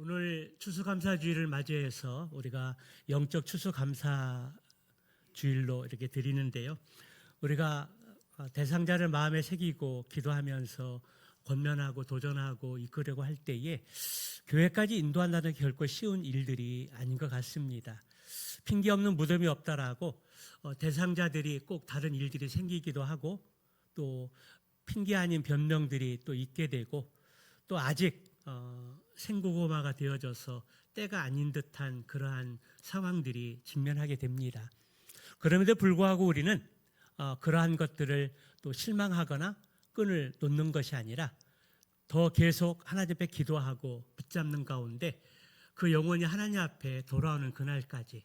오늘 추수감사주일을 맞이해서 우리가 영적 추수감사주일로 이렇게 드리는데요. 우리가 대상자를 마음에 새기고 기도하면서 권면하고 도전하고 이끌려고 할 때에 교회까지 인도한다는 게 결코 쉬운 일들이 아닌 것 같습니다. 핑계 없는 무덤이 없다라고 대상자들이 꼭 다른 일들이 생기기도 하고 또 핑계 아닌 변명들이 또 있게 되고 또 아직 생고구마가 되어져서 때가 아닌 듯한 그러한 상황들이 직면하게 됩니다. 그럼에도 불구하고 우리는 그러한 것들을 또 실망하거나 끈을 놓는 것이 아니라 더 계속 하나님 앞에 기도하고 붙잡는 가운데 그 영혼이 하나님 앞에 돌아오는 그날까지,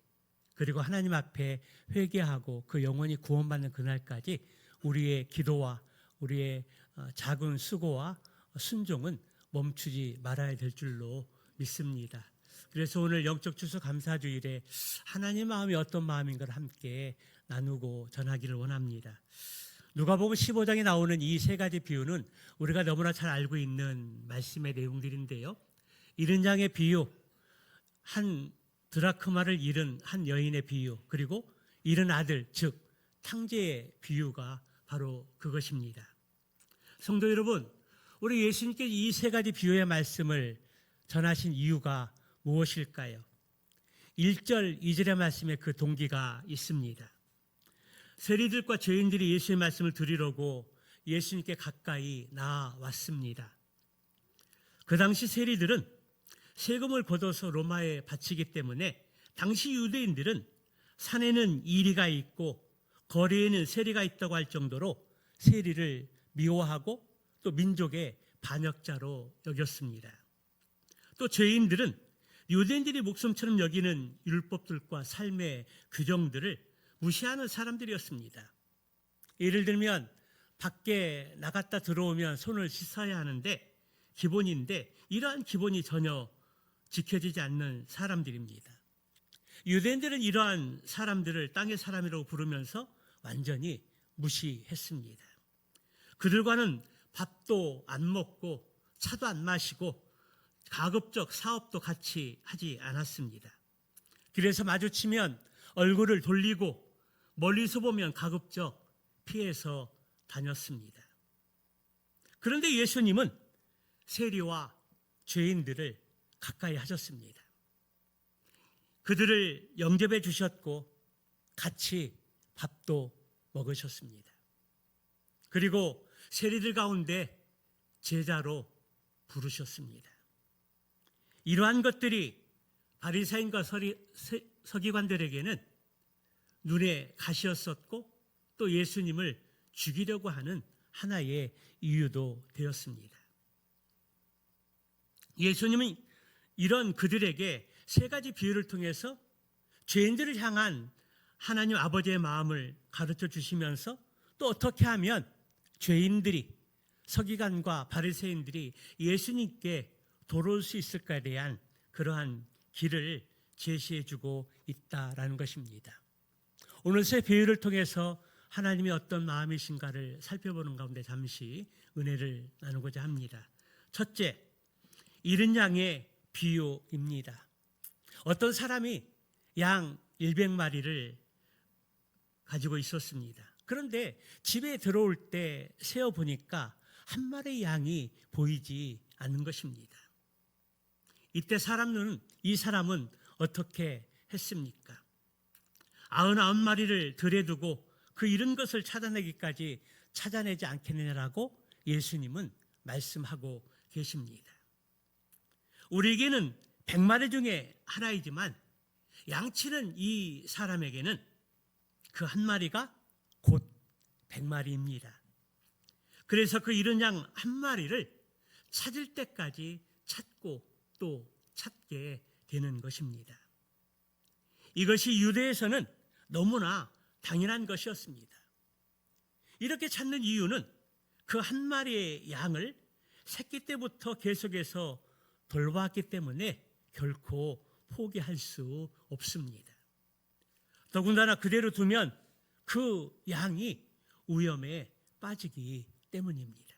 그리고 하나님 앞에 회개하고 그 영혼이 구원받는 그날까지 우리의 기도와 우리의 작은 수고와 순종은 멈추지 말아야 될 줄로 믿습니다. 그래서 오늘 영적 추수감사주일에 하나님 마음이 어떤 마음인 걸 함께 나누고 전하기를 원합니다. 누가복음 15장에 나오는 이 세 가지 비유는 우리가 너무나 잘 알고 있는 말씀의 내용들인데요. 잃은 양의 비유, 한 드라크마를 잃은 한 여인의 비유, 그리고 잃은 아들, 즉 탕제의 비유가 바로 그것입니다. 성도 여러분, 우리 예수님께서 이 세 가지 비유의 말씀을 전하신 이유가 무엇일까요? 1절, 2절의 말씀에 그 동기가 있습니다. 세리들과 죄인들이 예수의 말씀을 들으려고 예수님께 가까이 나아왔습니다. 그 당시 세리들은 세금을 걷어서 로마에 바치기 때문에 당시 유대인들은 산에는 이리가 있고 거리에는 세리가 있다고 할 정도로 세리를 미워하고 또 민족의 반역자로 여겼습니다. 또 죄인들은 유대인들이 목숨처럼 여기는 율법들과 삶의 규정들을 무시하는 사람들이었습니다. 예를 들면 밖에 나갔다 들어오면 손을 씻어야 하는데 기본인데 이러한 기본이 전혀 지켜지지 않는 사람들입니다. 유대인들은 이러한 사람들을 땅의 사람이라고 부르면서 완전히 무시했습니다. 그들과는 밥도 안 먹고 차도 안 마시고 가급적 사업도 같이 하지 않았습니다. 길에서 마주치면 얼굴을 돌리고 멀리서 보면 가급적 피해서 다녔습니다. 그런데 예수님은 세리와 죄인들을 가까이 하셨습니다. 그들을 영접해 주셨고 같이 밥도 먹으셨습니다. 그리고 세리들 가운데 제자로 부르셨습니다. 이러한 것들이 바리새인과 서기관들에게는 눈에 가시였었고 또 예수님을 죽이려고 하는 하나의 이유도 되었습니다. 예수님은 이런 그들에게 세 가지 비유를 통해서 죄인들을 향한 하나님 아버지의 마음을 가르쳐 주시면서 또 어떻게 하면 죄인들이, 서기관과 바리새인들이 예수님께 돌아올 수 있을까에 대한 그러한 길을 제시해 주고 있다라는 것입니다. 오늘 세 비유를 통해서 하나님이 어떤 마음이신가를 살펴보는 가운데 잠시 은혜를 나누고자 합니다. 첫째, 잃은 양의 비유입니다. 어떤 사람이 양 100마리를 가지고 있었습니다. 그런데 집에 들어올 때 세어보니까 한 마리의 양이 보이지 않는 것입니다. 이때 이 사람은 어떻게 했습니까? 99마리를 들여두고 그 잃은 것을 찾아내기까지 찾아내지 않겠느냐라고 예수님은 말씀하고 계십니다. 우리에게는 100마리 중에 하나이지만 양치는 이 사람에게는 그 한 마리가 곧 100마리입니다. 그래서 그 잃은 양 한 마리를 찾을 때까지 찾고 또 찾게 되는 것입니다. 이것이 유대에서는 너무나 당연한 것이었습니다. 이렇게 찾는 이유는 그 한 마리의 양을 새끼 때부터 계속해서 돌봐왔기 때문에 결코 포기할 수 없습니다. 더군다나 그대로 두면 그 양이 위험에 빠지기 때문입니다.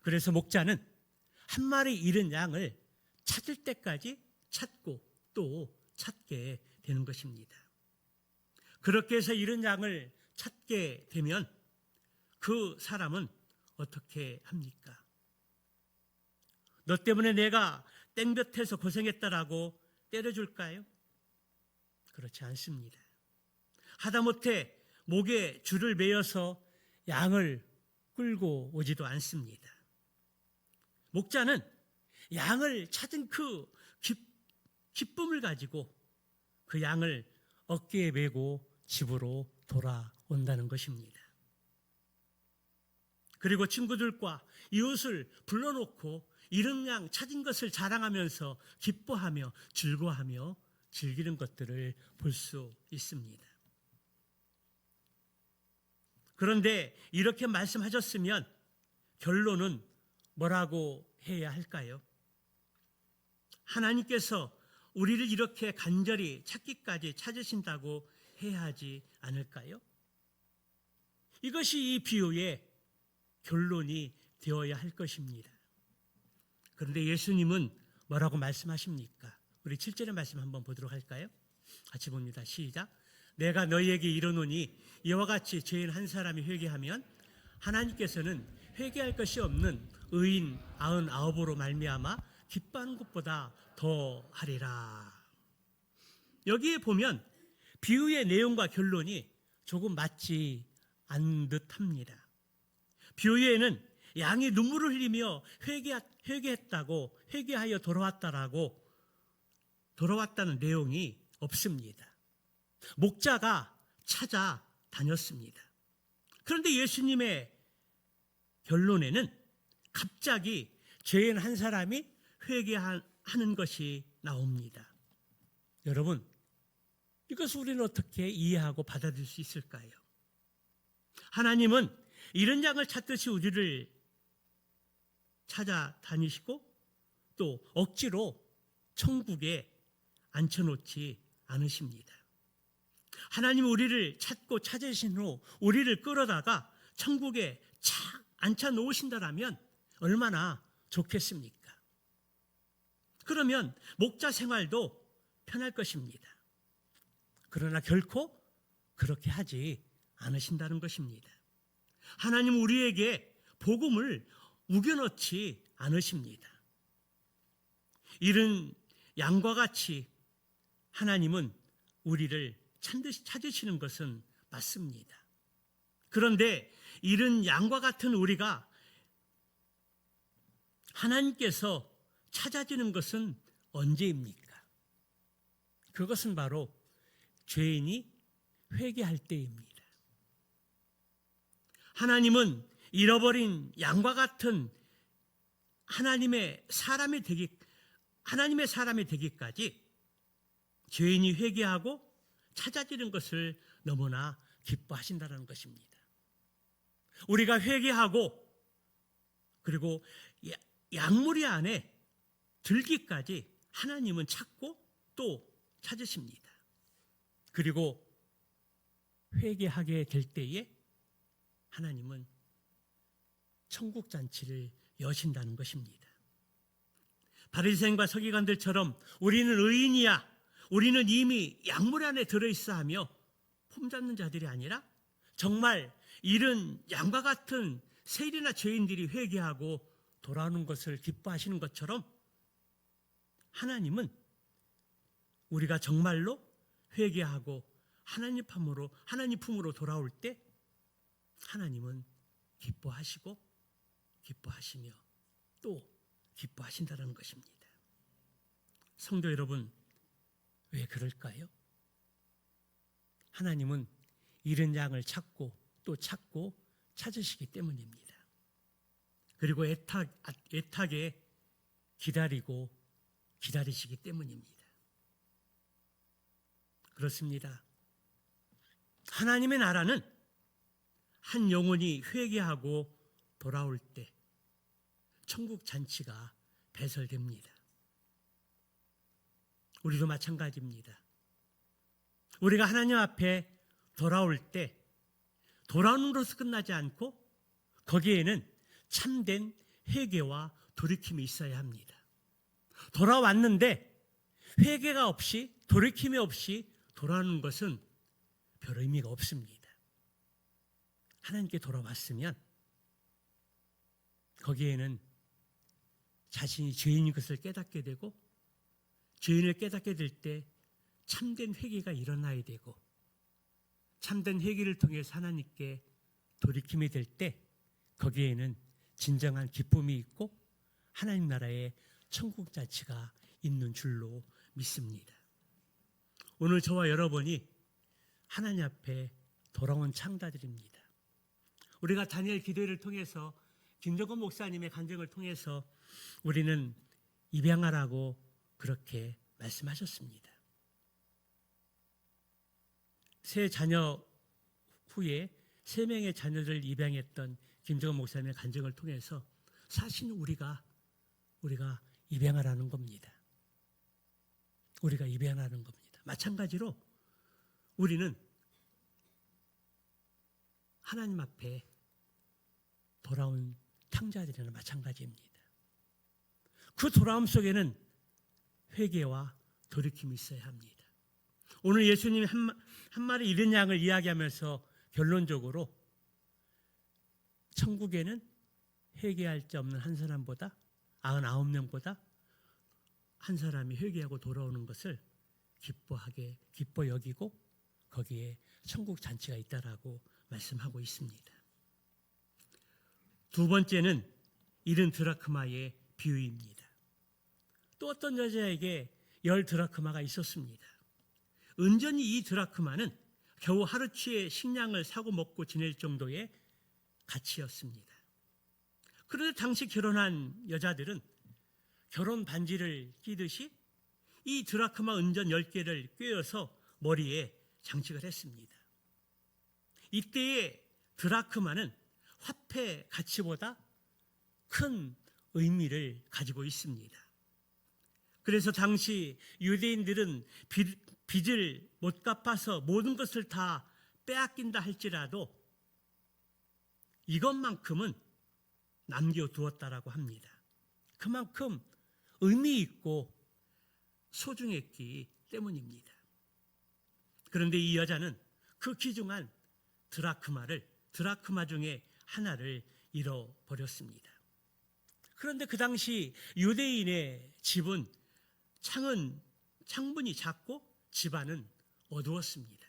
그래서 목자는 한 마리 잃은 양을 찾을 때까지 찾고 또 찾게 되는 것입니다. 그렇게 해서 잃은 양을 찾게 되면 그 사람은 어떻게 합니까? 너 때문에 내가 땡볕에서 고생했다라고 때려줄까요? 그렇지 않습니다. 하다못해 목에 줄을 매어서 양을 끌고 오지도 않습니다. 목자는 양을 찾은 그 기쁨을 가지고 그 양을 어깨에 메고 집으로 돌아온다는 것입니다. 그리고 친구들과 이웃을 불러놓고 잃은 양 찾은 것을 자랑하면서 기뻐하며 즐거워하며 즐기는 것들을 볼 수 있습니다. 그런데 이렇게 말씀하셨으면 결론은 뭐라고 해야 할까요? 하나님께서 우리를 이렇게 간절히 찾기까지 찾으신다고 해야 하지 않을까요? 이것이 이 비유의 결론이 되어야 할 것입니다. 그런데 예수님은 뭐라고 말씀하십니까? 우리 7절의 말씀 한번 보도록 할까요? 같이 봅니다. 시작. 내가 너희에게 이르노니 이와 같이 죄인 한 사람이 회개하면 하나님께서는 회개할 것이 없는 의인 99으로 말미암아 기뻐하는 것보다 더 하리라. 여기에 보면 비유의 내용과 결론이 조금 맞지 않는 듯합니다. 비유에는 양이 눈물을 흘리며 회개했다고 회개하여 돌아왔다는 내용이 없습니다. 목자가 찾아다녔습니다. 그런데 예수님의 결론에는 갑자기 죄인 한 사람이 회개하는 것이 나옵니다. 여러분, 이것을 우리는 어떻게 이해하고 받아들일 수 있을까요? 하나님은 잃은 양을 찾듯이 우리를 찾아다니시고 또 억지로 천국에 앉혀놓지 않으십니다. 하나님 우리를 찾고 찾으신 후 우리를 끌어다가 천국에 착 앉혀놓으신다라면 얼마나 좋겠습니까? 그러면 목자 생활도 편할 것입니다. 그러나 결코 그렇게 하지 않으신다는 것입니다. 하나님 우리에게 복음을 우겨넣지 않으십니다. 잃은 양과 같이 하나님은 우리를 찾으시는 것은 맞습니다. 그런데 잃은 양과 같은 우리가 하나님께서 찾아주는 것은 언제입니까? 그것은 바로 죄인이 회개할 때입니다. 하나님은 잃어버린 양과 같은 하나님의 사람이 되기까지 죄인이 회개하고 찾아지는 것을 너무나 기뻐하신다는 것입니다. 우리가 회개하고 그리고 양무리 안에 들기까지 하나님은 찾고 또 찾으십니다. 그리고 회개하게 될 때에 하나님은 천국 잔치를 여신다는 것입니다. 바리새인과 서기관들처럼 우리는 의인이야, 우리는 이미 양물 안에 들어있어 하며 폼잡는 자들이 아니라 정말 잃은 양과 같은 세리나 죄인들이 회개하고 돌아오는 것을 기뻐하시는 것처럼 하나님은 우리가 정말로 회개하고 하나님 품으로 돌아올 때 하나님은 기뻐하시고 기뻐하시며 또 기뻐하신다는 것입니다. 성도 여러분, 왜 그럴까요? 하나님은 잃은 양을 찾고 또 찾고 찾으시기 때문입니다. 그리고 애타게 기다리시기 때문입니다. 그렇습니다. 하나님의 나라는 한 영혼이 회개하고 돌아올 때 천국 잔치가 배설됩니다. 우리도 마찬가지입니다. 우리가 하나님 앞에 돌아올 때 돌아오는 것으로 끝나지 않고 거기에는 참된 회개와 돌이킴이 있어야 합니다. 돌아왔는데 회개가 없이 돌이킴이 없이 돌아오는 것은 별 의미가 없습니다. 하나님께 돌아왔으면 거기에는 자신이 죄인인 것을 깨닫게 되고 죄인을 깨닫게 될 때 참된 회개가 일어나야 되고 참된 회개를 통해서 하나님께 돌이킴이 될 때 거기에는 진정한 기쁨이 있고 하나님 나라의 천국 자치가 있는 줄로 믿습니다. 오늘 저와 여러분이 하나님 앞에 돌아온 창자들입니다. 우리가 다니엘 기도회를 통해서 김정건 목사님의 간증을 통해서 우리는 입양하라고 그렇게 말씀하셨습니다. 세 자녀 후에 3명의 자녀를 입양했던 김정건 목사님의 간증을 통해서 사실은 우리가 입양하라는 겁니다. 우리가 입양하는 겁니다. 마찬가지로 우리는 하나님 앞에 돌아온 탕자들이나 마찬가지입니다. 그 돌아옴 속에는 회개와 돌이킴이 있어야 합니다. 오늘 예수님이 한 마리 잃은 양을 이야기하면서 결론적으로 천국에는 회개할 자 없는 한 사람보다 99명보다 한 사람이 회개하고 돌아오는 것을 기뻐 여기고 거기에 천국 잔치가 있다라고 말씀하고 있습니다. 두 번째는 잃은 드라크마의 비유입니다. 또 어떤 여자에게 10 드라크마가 있었습니다. 은전히 이 드라크마는 겨우 하루치의 식량을 사고 먹고 지낼 정도의 가치였습니다. 그런데 당시 결혼한 여자들은 결혼 반지를 끼듯이 이 드라크마 은전 10개를 꿰어서 머리에 장식을 했습니다. 이때의 드라크마는 화폐 가치보다 큰 의미를 가지고 있습니다. 그래서 당시 유대인들은 빚을 못 갚아서 모든 것을 다 빼앗긴다 할지라도 이것만큼은 남겨두었다라고 합니다. 그만큼 의미 있고 소중했기 때문입니다. 그런데 이 여자는 그 귀중한 드라크마 중에 하나를 잃어버렸습니다. 그런데 그 당시 유대인의 집은 창문이 작고 집안은 어두웠습니다.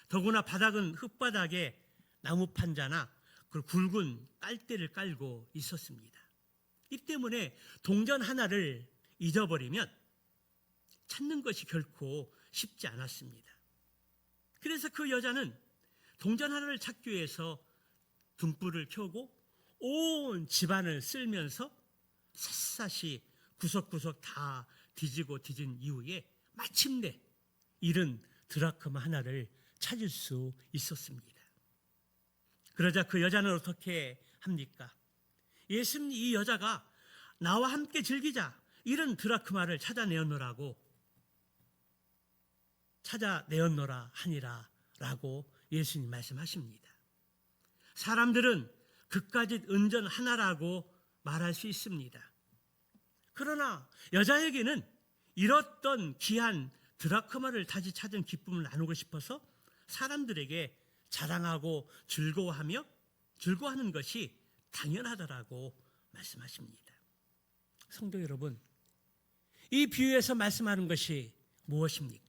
더구나 바닥은 흙바닥에 나무 판자나 그 굵은 깔대를 깔고 있었습니다. 이 때문에 동전 하나를 잊어버리면 찾는 것이 결코 쉽지 않았습니다. 그래서 그 여자는 동전 하나를 찾기 위해서 등불을 켜고 온 집안을 쓸면서 샅샅이 구석구석 다 뒤진 이후에 마침내 잃은 드라크마 하나를 찾을 수 있었습니다. 그러자 그 여자는 어떻게 합니까? 예수님 이 여자가 나와 함께 즐기자, 잃은 드라크마를 찾아내었노라 하니라 라고 예수님 말씀하십니다. 사람들은 그까짓 은전 하나라고 말할 수 있습니다. 그러나 여자에게는 잃었던 귀한 드라크마를 다시 찾은 기쁨을 나누고 싶어서 사람들에게 자랑하고 즐거워하는 것이 당연하다라고 말씀하십니다. 성도 여러분, 이 비유에서 말씀하는 것이 무엇입니까?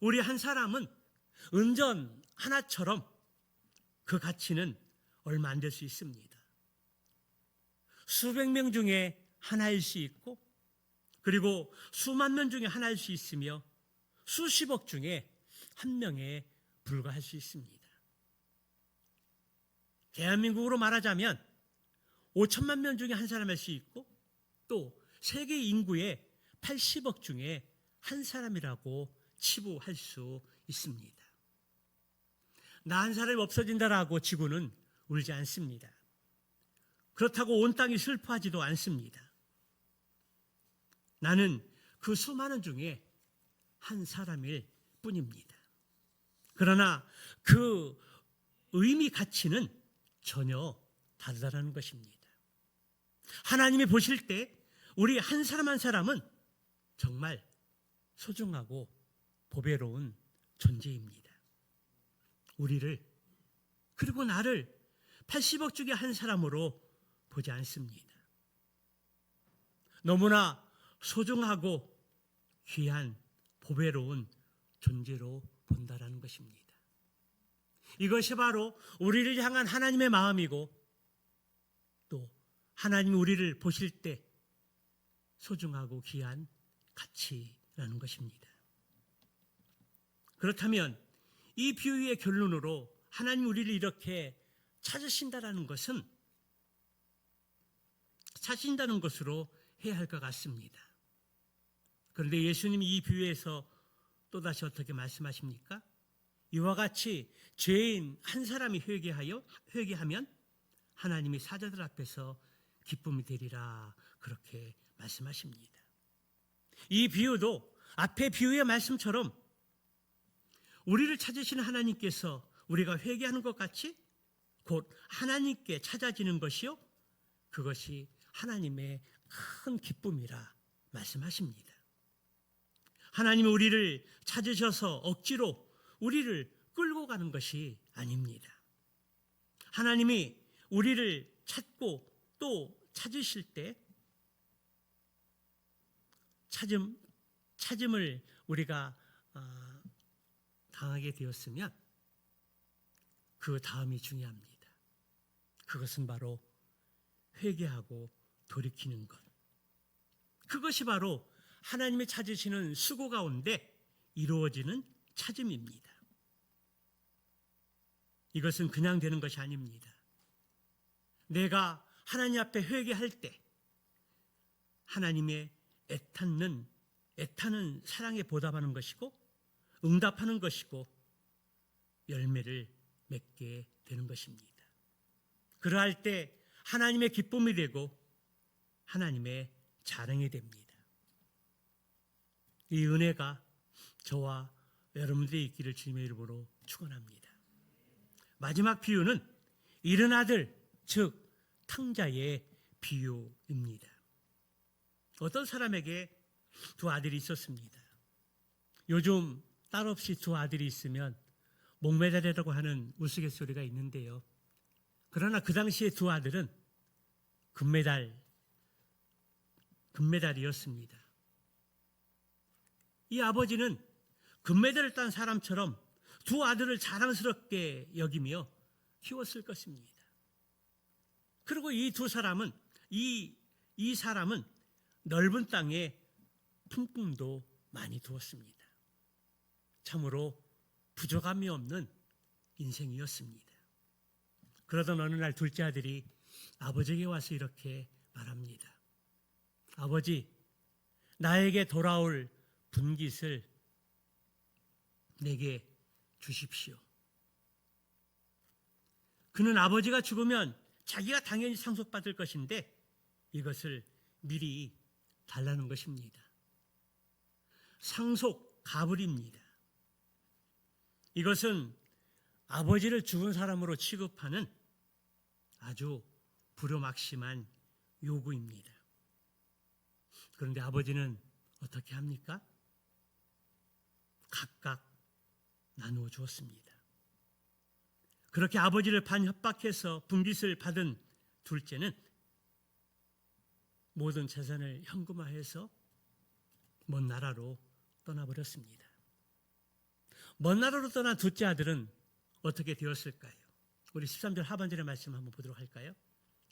우리 한 사람은 은전 하나처럼 그 가치는 얼마 안 될 수 있습니다. 수백 명 중에 하나일 수 있고 그리고 수만 명 중에 하나일 수 있으며 수십억 중에 한 명에 불과할 수 있습니다. 대한민국으로 말하자면 5천만 명 중에 한 사람일 수 있고 또 세계 인구의 80억 중에 한 사람이라고 치부할 수 있습니다. 나 한 사람이 없어진다라고 지구는 울지 않습니다. 그렇다고 온 땅이 슬퍼하지도 않습니다. 나는 그 수많은 중에 한 사람일 뿐입니다. 그러나 그 의미 가치는 전혀 다르다는 것입니다. 하나님이 보실 때 우리 한 사람 한 사람은 정말 소중하고 보배로운 존재입니다. 우리를, 그리고 나를 80억 중에 한 사람으로 보지 않습니다. 너무나 소중하고 귀한 보배로운 존재로 본다라는 것입니다. 이것이 바로 우리를 향한 하나님의 마음이고, 또 하나님이 우리를 보실 때 소중하고 귀한 가치라는 것입니다. 그렇다면 이 비유의 결론으로 하나님 우리를 이렇게 찾으신다는 것으로 해야 할 것 같습니다. 그런데 예수님이 이 비유에서 또다시 어떻게 말씀하십니까? 이와 같이 죄인 한 사람이 회개하면 하나님이 사자들 앞에서 기쁨이 되리라, 그렇게 말씀하십니다. 이 비유도 앞의 비유의 말씀처럼 우리를 찾으시는 하나님께서 우리가 회개하는 것 같이 곧 하나님께 찾아지는 것이요, 그것이 하나님의 큰 기쁨이라 말씀하십니다. 하나님이 우리를 찾으셔서 억지로 우리를 끌고 가는 것이 아닙니다. 하나님이 우리를 찾고 또 찾으실 때 찾음을 우리가 당하게 되었으면 그 다음이 중요합니다. 그것은 바로 회개하고 돌이키는 것. 그것이 바로 하나님이 찾으시는 수고 가운데 이루어지는 찾음입니다. 이것은 그냥 되는 것이 아닙니다. 내가 하나님 앞에 회개할 때 하나님의 애타는 사랑에 보답하는 것이고 응답하는 것이고 열매를 맺게 되는 것입니다. 그러할 때 하나님의 기쁨이 되고 하나님의 자랑이 됩니다. 이 은혜가 저와 여러분들이 있기를 주님의 이름으로 축원합니다. 마지막 비유는 잃은 아들, 즉 탕자의 비유입니다. 어떤 사람에게 두 아들이 있었습니다. 요즘 딸 없이 두 아들이 있으면 목매달이라고 하는 우스갯소리가 있는데요. 그러나 그 당시에 두 아들은 금메달이었습니다. 이 아버지는 금메달을 딴 사람처럼 두 아들을 자랑스럽게 여기며 키웠을 것입니다. 그리고 이 사람은 넓은 땅에 품꾼도 많이 두었습니다. 참으로 부족함이 없는 인생이었습니다. 그러던 어느 날 둘째 아들이 아버지에게 와서 이렇게 말합니다. 아버지, 나에게 돌아올 분깃을 내게 주십시오. 그는 아버지가 죽으면 자기가 당연히 상속받을 것인데 이것을 미리 달라는 것입니다. 상속 가불입니다. 이것은 아버지를 죽은 사람으로 취급하는 아주 불효막심한 요구입니다. 그런데 아버지는 어떻게 합니까? 각각 나누어 주었습니다. 그렇게 아버지를 반협박해서 분깃을 받은 둘째는 모든 재산을 현금화해서 먼 나라로 떠나버렸습니다. 먼 나라로 떠난 둘째 아들은 어떻게 되었을까요? 우리 13절 하반절의 말씀 한번 보도록 할까요?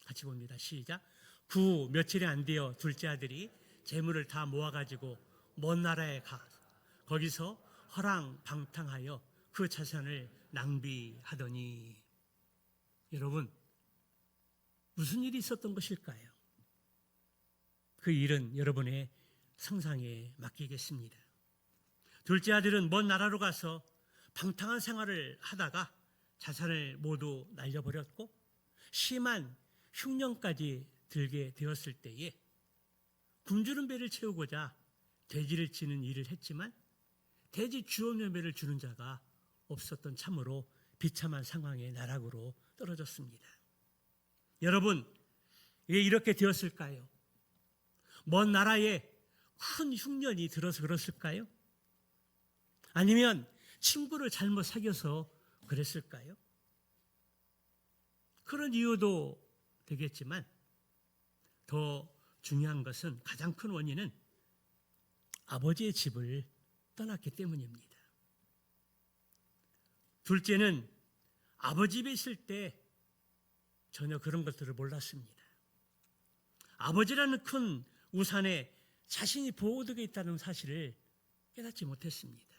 같이 봅니다. 시작. 그 며칠이 안 되어 둘째 아들이 재물을 다 모아가지고 먼 나라에 가 거기서 허랑방탕하여 그 재산을 낭비하더니, 여러분 무슨 일이 있었던 것일까요? 그 일은 여러분의 상상에 맡기겠습니다. 둘째 아들은 먼 나라로 가서 방탕한 생활을 하다가 자산을 모두 날려버렸고 심한 흉년까지 들게 되었을 때에 굶주린 배를 채우고자 돼지를 치는 일을 했지만 돼지 주업열매를 주는 자가 없었던 참으로 비참한 상황의 나락으로 떨어졌습니다. 여러분, 왜 이렇게 되었을까요? 먼 나라에 큰 흉년이 들어서 그랬을까요? 아니면 친구를 잘못 사귀어서 그랬을까요? 그런 이유도 되겠지만 더 중요한 것은, 가장 큰 원인은 아버지의 집을 떠났기 때문입니다. 둘째는 아버지 집에 있을 때 전혀 그런 것들을 몰랐습니다. 아버지라는 큰 우산에 자신이 보호되어 있다는 사실을 깨닫지 못했습니다.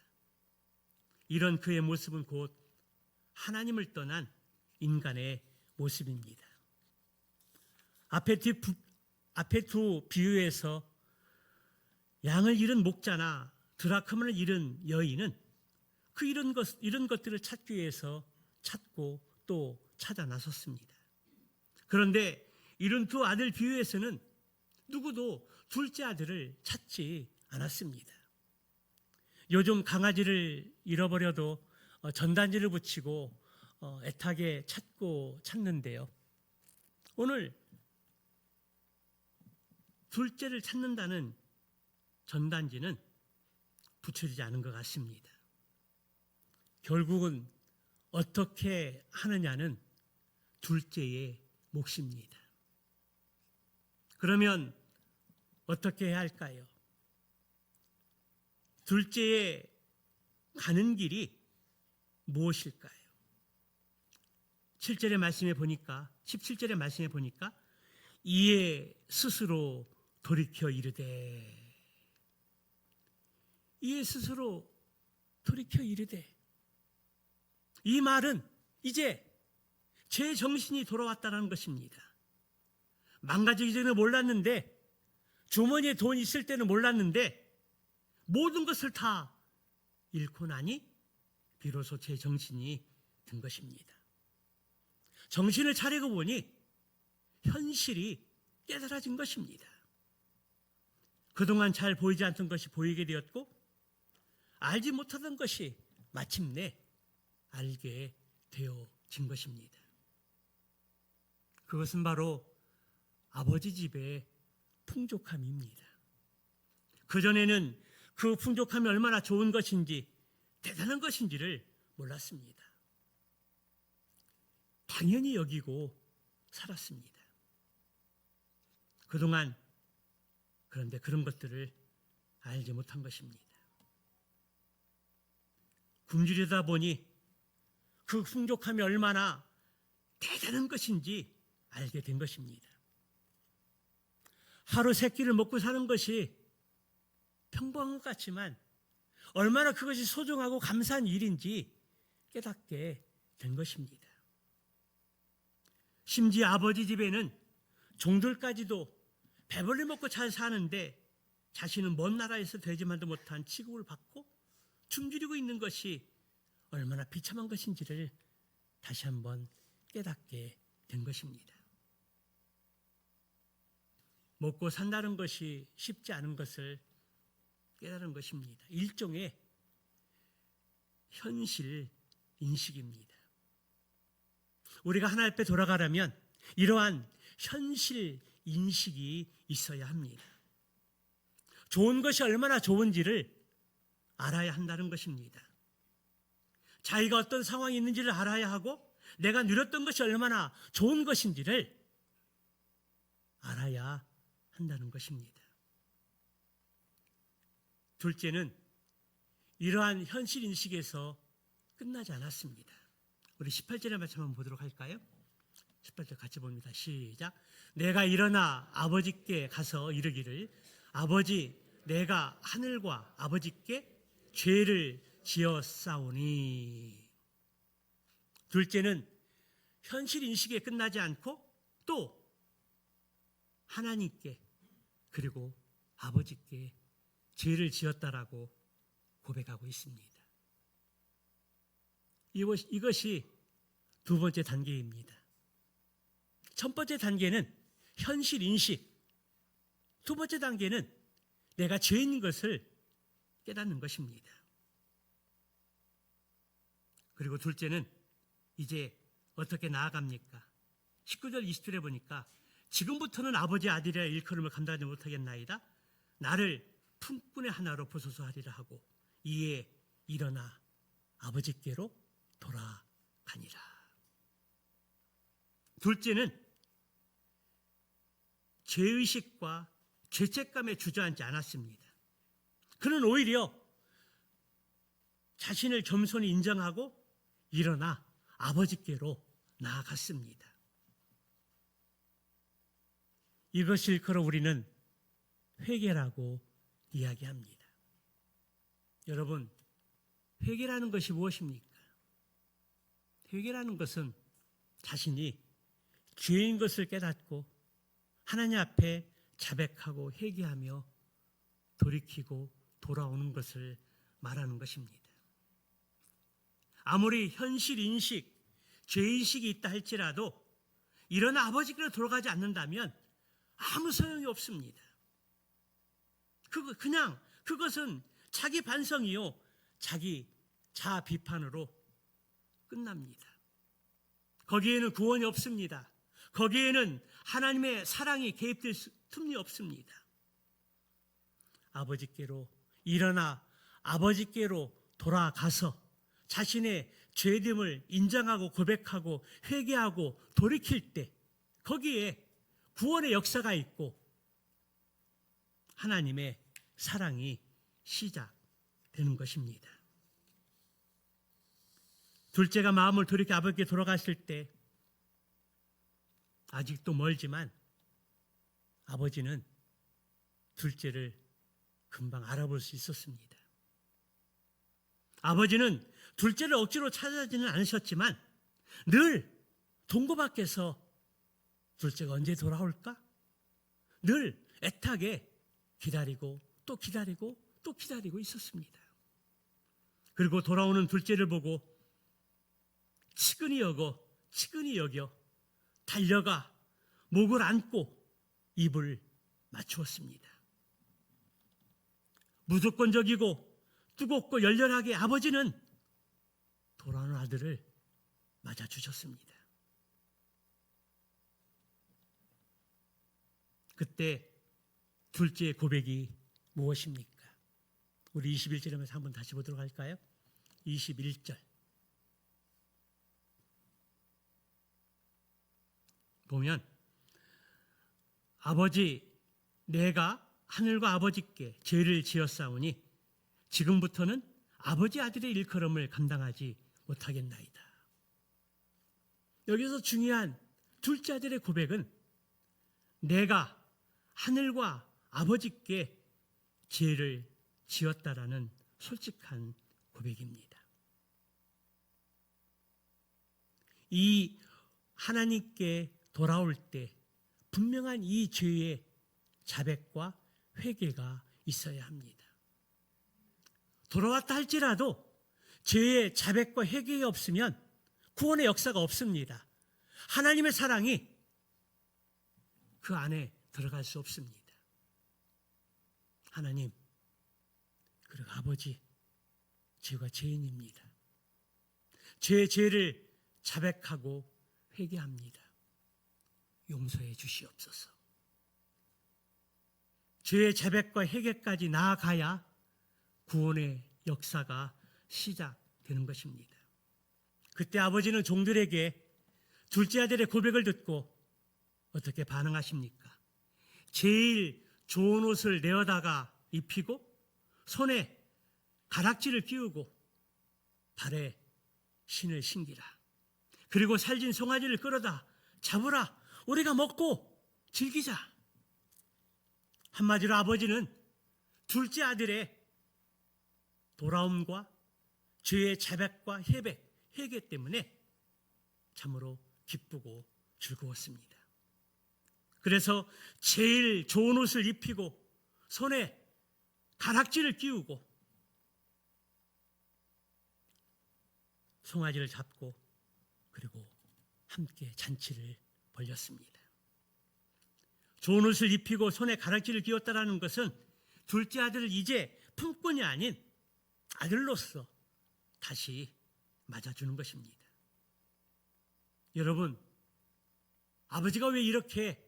이런 그의 모습은 곧 하나님을 떠난 인간의 모습입니다. 앞에 두 비유에서 양을 잃은 목자나 드라크마를 잃은 여인은 그 잃은 것들을 찾기 위해서 찾고 또 찾아 나섰습니다. 그런데 잃은 두 아들 비유에서는 누구도 둘째 아들을 찾지 않았습니다. 요즘 강아지를 잃어버려도 전단지를 붙이고 애타게 찾는데요. 오늘 둘째를 찾는다는 전단지는 붙여지지 않은 것 같습니다. 결국은 어떻게 하느냐는 둘째의 몫입니다. 그러면 어떻게 해야 할까요? 둘째의 가는 길이 무엇일까요? 17절의 말씀에 보니까 이에 스스로 돌이켜 이르되, 이에 스스로 돌이켜 이르되, 이 말은 이제 제 정신이 돌아왔다는 것입니다. 망가지기 전에 몰랐는데, 주머니에 돈 있을 때는 몰랐는데, 모든 것을 다 잃고 나니 비로소 제 정신이 든 것입니다. 정신을 차리고 보니 현실이 깨달아진 것입니다. 그동안 잘 보이지 않던 것이 보이게 되었고, 알지 못하던 것이 마침내 알게 되어진 것입니다. 그것은 바로 아버지 집의 풍족함입니다. 그전에는 그 풍족함이 얼마나 좋은 것인지, 대단한 것인지를 몰랐습니다. 당연히 여기고 살았습니다. 그동안 그런데 그런 것들을 알지 못한 것입니다. 굶주리다 보니 그 풍족함이 얼마나 대단한 것인지 알게 된 것입니다. 하루 세 끼를 먹고 사는 것이 평범한 것 같지만 얼마나 그것이 소중하고 감사한 일인지 깨닫게 된 것입니다. 심지어 아버지 집에는 종들까지도 배불리 먹고 잘 사는데 자신은 먼 나라에서 되지만도 못한 취급을 받고 굶주리고 있는 것이 얼마나 비참한 것인지를 다시 한번 깨닫게 된 것입니다. 먹고 산다는 것이 쉽지 않은 것을 깨달은 것입니다. 일종의 현실 인식입니다. 우리가 하나님 앞에 돌아가려면 이러한 현실 인식이 있어야 합니다. 좋은 것이 얼마나 좋은지를 알아야 한다는 것입니다. 자기가 어떤 상황이 있는지를 알아야 하고, 내가 누렸던 것이 얼마나 좋은 것인지를 알아야 한다는 것입니다. 둘째는 이러한 현실 인식에서 끝나지 않았습니다. 우리 18절의 말씀 한번 보도록 할까요? 18절 같이 봅니다. 시작. 내가 일어나 아버지께 가서 이르기를, 아버지, 내가 하늘과 아버지께 죄를 지었사오니. 둘째는 현실 인식에 끝나지 않고 또 하나님께 그리고 아버지께 죄를 지었다라고 고백하고 있습니다. 이것이 두 번째 단계입니다. 첫 번째 단계는 현실 인식, 두 번째 단계는 내가 죄인 것을 깨닫는 것입니다. 그리고 둘째는 이제 어떻게 나아갑니까? 19절 20절에 보니까 지금부터는 아버지 아들이라 일컬음을 감당하지 못하겠나이다. 나를 품꾼의 하나로 보소서 하리라 하고 이에 일어나 아버지께로 돌아가니라. 둘째는 죄의식과 죄책감에 주저앉지 않았습니다. 그는 오히려 자신을 겸손히 인정하고 일어나 아버지께로 나아갔습니다. 이것을 일컬어 우리는 회개라고 이야기합니다. 여러분, 회개라는 것이 무엇입니까? 회개라는 것은 자신이 죄인 것을 깨닫고 하나님 앞에 자백하고 회개하며 돌이키고 돌아오는 것을 말하는 것입니다. 아무리 현실 인식, 죄인식이 있다 할지라도 일어나 아버지께로 돌아가지 않는다면 아무 소용이 없습니다. 그냥 그것은 자기 반성이요, 자기 자아 비판으로 끝납니다. 거기에는 구원이 없습니다. 거기에는 하나님의 사랑이 개입될 틈이 없습니다. 아버지께로 일어나 아버지께로 돌아가서 자신의 죄됨을 인정하고 고백하고 회개하고 돌이킬 때 거기에 구원의 역사가 있고 하나님의 사랑이 시작되는 것입니다. 둘째가 마음을 돌이켜 아버지께 돌아갔을 때 아직도 멀지만 아버지는 둘째를 금방 알아볼 수 있었습니다. 아버지는 둘째를 억지로 찾아지는 않으셨지만 늘 동고 밖에서 둘째가 언제 돌아올까? 늘 애타게 기다리고 또 기다리고 또 기다리고 있었습니다. 그리고 돌아오는 둘째를 보고 치근히 여겨 달려가 목을 안고 입을 맞추었습니다. 무조건적이고 뜨겁고 열렬하게 아버지는 돌아오는 아들을 맞아주셨습니다. 그때 둘째의 고백이 무엇입니까? 우리 21절에서 한번 다시 보도록 할까요? 21절 보면 아버지, 내가 하늘과 아버지께 죄를 지었사오니 지금부터는 아버지 아들의 일컬음을 감당하지 못하겠나이다. 여기서 중요한 둘째 아들의 고백은 내가 하늘과 아버지께 죄를 지었다라는 솔직한 고백입니다. 이 하나님께 돌아올 때 분명한 이 죄의 자백과 회개가 있어야 합니다. 돌아왔다 할지라도 죄의 자백과 회개가 없으면 구원의 역사가 없습니다. 하나님의 사랑이 그 안에 들어갈 수 없습니다. 하나님, 그리고 아버지, 제가 죄인입니다. 죄를 자백하고 회개합니다. 용서해 주시옵소서. 죄의 자백과 회개까지 나아가야 구원의 역사가 시작되는 것입니다. 그때 아버지는 종들에게 둘째 아들의 고백을 듣고 어떻게 반응하십니까? 제일 좋은 옷을 내어다가 입히고 손에 가락지를 끼우고 발에 신을 신기라. 그리고 살진 송아지를 끌어다 잡으라. 우리가 먹고 즐기자. 한마디로 아버지는 둘째 아들의 돌아옴과 죄의 자백과 회개 때문에 참으로 기쁘고 즐거웠습니다. 그래서 제일 좋은 옷을 입히고 손에 가락지를 끼우고 송아지를 잡고 그리고 함께 잔치를 벌였습니다. 좋은 옷을 입히고 손에 가락지를 끼웠다라는 것은 둘째 아들을 이제 품꾼이 아닌 아들로서 다시 맞아주는 것입니다. 여러분, 아버지가 왜 이렇게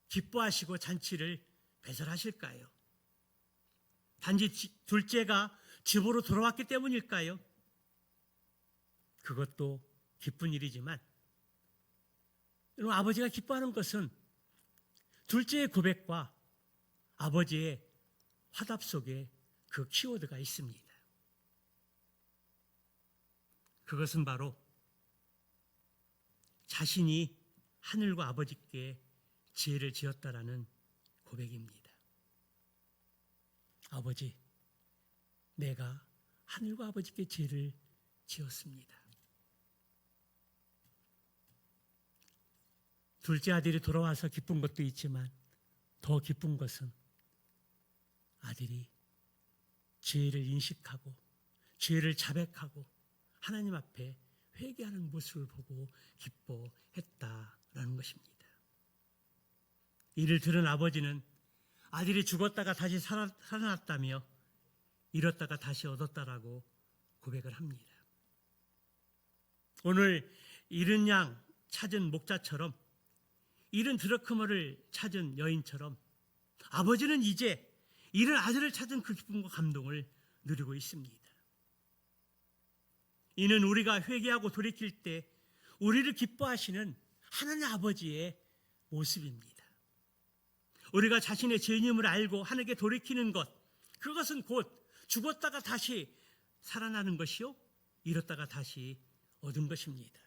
기뻐하시고 잔치를 배설하실까요? 단지 둘째가 집으로 돌아왔기 때문일까요? 그것도 기쁜 일이지만 여러분, 아버지가 기뻐하는 것은 둘째의 고백과 아버지의 화답 속에 그 키워드가 있습니다. 그것은 바로 자신이 하늘과 아버지께 지혜를 지었다라는 고백입니다. 아버지, 내가 하늘과 아버지께 지혜를 지었습니다. 둘째 아들이 돌아와서 기쁜 것도 있지만 더 기쁜 것은 아들이 죄를 인식하고 죄를 자백하고 하나님 앞에 회개하는 모습을 보고 기뻐했다라는 것입니다. 이를 들은 아버지는 아들이 죽었다가 다시 살아났다며 잃었다가 다시 얻었다라고 고백을 합니다. 오늘 잃은 양 찾은 목자처럼, 잃은 드러크머를 찾은 여인처럼 아버지는 이제 잃은 아들을 찾은 그 기쁨과 감동을 누리고 있습니다. 이는 우리가 회개하고 돌이킬 때 우리를 기뻐하시는 하나님 아버지의 모습입니다. 우리가 자신의 죄인임을 알고 하나님께 돌이키는 것, 그것은 곧 죽었다가 다시 살아나는 것이요, 잃었다가 다시 얻은 것입니다.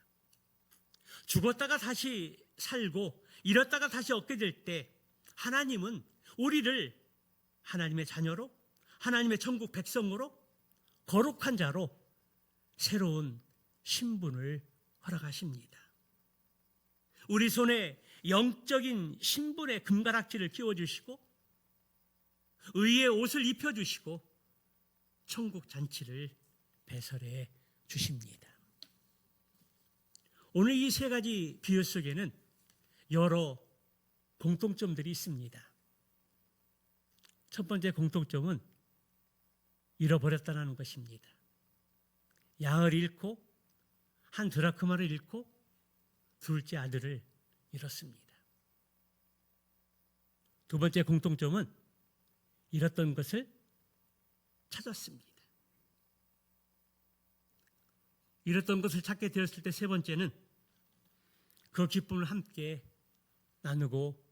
죽었다가 다시 살고 잃었다가 다시 얻게 될 때 하나님은 우리를 하나님의 자녀로, 하나님의 천국 백성으로, 거룩한 자로 새로운 신분을 허락하십니다. 우리 손에 영적인 신분의 금가락지를 끼워주시고 의의 옷을 입혀주시고 천국 잔치를 배설해 주십니다. 오늘 이 세 가지 비유 속에는 여러 공통점들이 있습니다. 첫 번째 공통점은 잃어버렸다는 것입니다. 양을 잃고 한 드라크마를 잃고 둘째 아들을 잃었습니다. 두 번째 공통점은 잃었던 것을 찾았습니다. 잃었던 것을 찾게 되었을 때 세 번째는 그 기쁨을 함께 나누고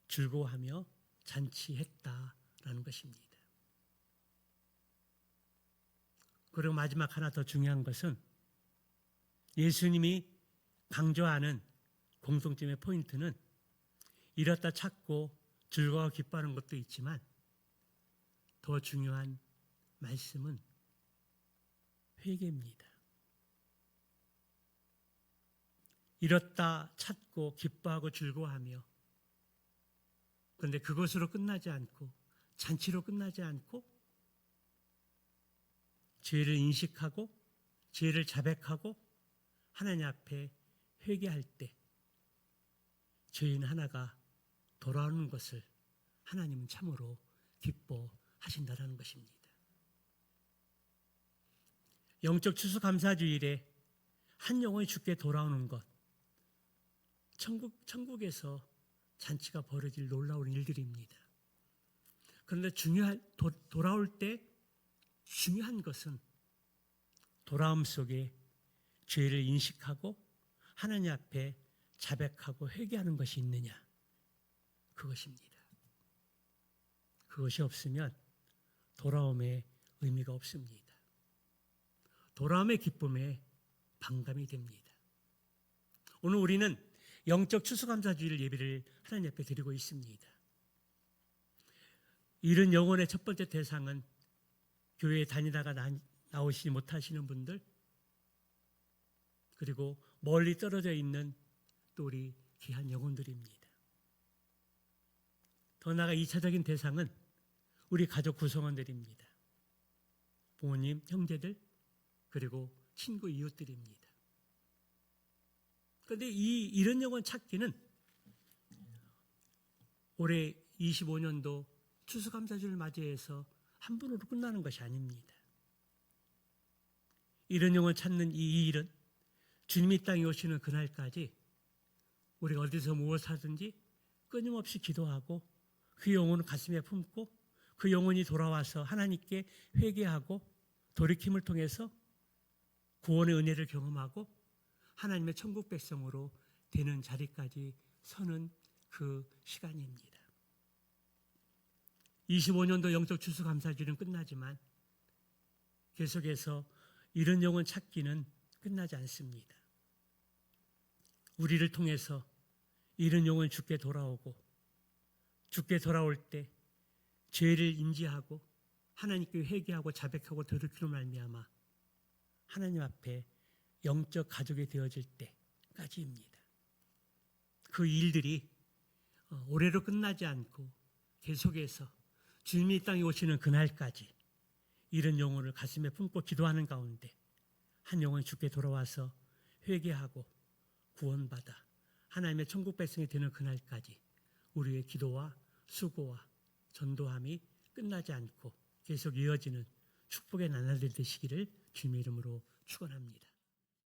즐거워하며 잔치했다라는 것입니다. 그리고 마지막 하나 더 중요한 것은 예수님이 강조하는 공통점의 포인트는 잃었다 찾고 즐거워 기뻐하는 것도 있지만 더 중요한 말씀은 회개입니다. 잃었다 찾고 기뻐하고 즐거워하며, 그런데 그것으로 끝나지 않고, 잔치로 끝나지 않고 죄를 인식하고 죄를 자백하고 하나님 앞에 회개할 때 죄인 하나가 돌아오는 것을 하나님은 참으로 기뻐하신다는 것입니다. 영적 추수감사주일에 한 영혼이 주께 돌아오는 것, 천국에서 잔치가 벌어질 놀라운 일들입니다. 그런데 돌아올 때 중요한 것은 돌아옴 속에 죄를 인식하고 하나님 앞에 자백하고 회개하는 것이 있느냐, 그것입니다. 그것이 없으면 돌아옴의 의미가 없습니다. 돌아옴의 기쁨에 반감이 됩니다. 오늘 우리는 영적 추수감사주일 예배를 하나님 앞에 드리고 있습니다. 잃은 영혼의 첫 번째 대상은 교회에 다니다가 나오시지 못하시는 분들, 그리고 멀리 떨어져 있는 또 우리 귀한 영혼들입니다. 더 나아가 2차적인 대상은 우리 가족 구성원들입니다. 부모님, 형제들, 그리고 친구, 이웃들입니다. 그런데 이 잃은 영혼 찾기는 올해 25년도 추수감사주를 맞이해서 한 번으로 끝나는 것이 아닙니다. 잃은 영혼 찾는 이 일은 주님이 땅에 오시는 그날까지 우리가 어디서 무엇을 하든지 끊임없이 기도하고 그 영혼을 가슴에 품고 그 영혼이 돌아와서 하나님께 회개하고 돌이킴을 통해서 구원의 은혜를 경험하고 하나님의 천국 백성으로 되는 자리까지 서는 그 시간입니다. 25년도 영적 추수감사주는 끝나지만 계속해서 이런 영혼 찾기는 끝나지 않습니다. 우리를 통해서 이런 영혼 주께 돌아오고 주께 돌아올 때 죄를 인지하고 하나님께 회개하고 자백하고 돌이키로 말미암아 하나님 앞에 영적 가족이 되어질 때까지입니다. 그 일들이 올해로 끝나지 않고 계속해서 주님이 이 땅에 오시는 그날까지 이런 영혼을 가슴에 품고 기도하는 가운데 한 영혼이 주께 돌아와서 회개하고 구원받아 하나님의 천국 백성이 되는 그날까지 우리의 기도와 수고와 전도함이 끝나지 않고 계속 이어지는 축복의 나날들 되시기를 주님의 이름으로 축원합니다.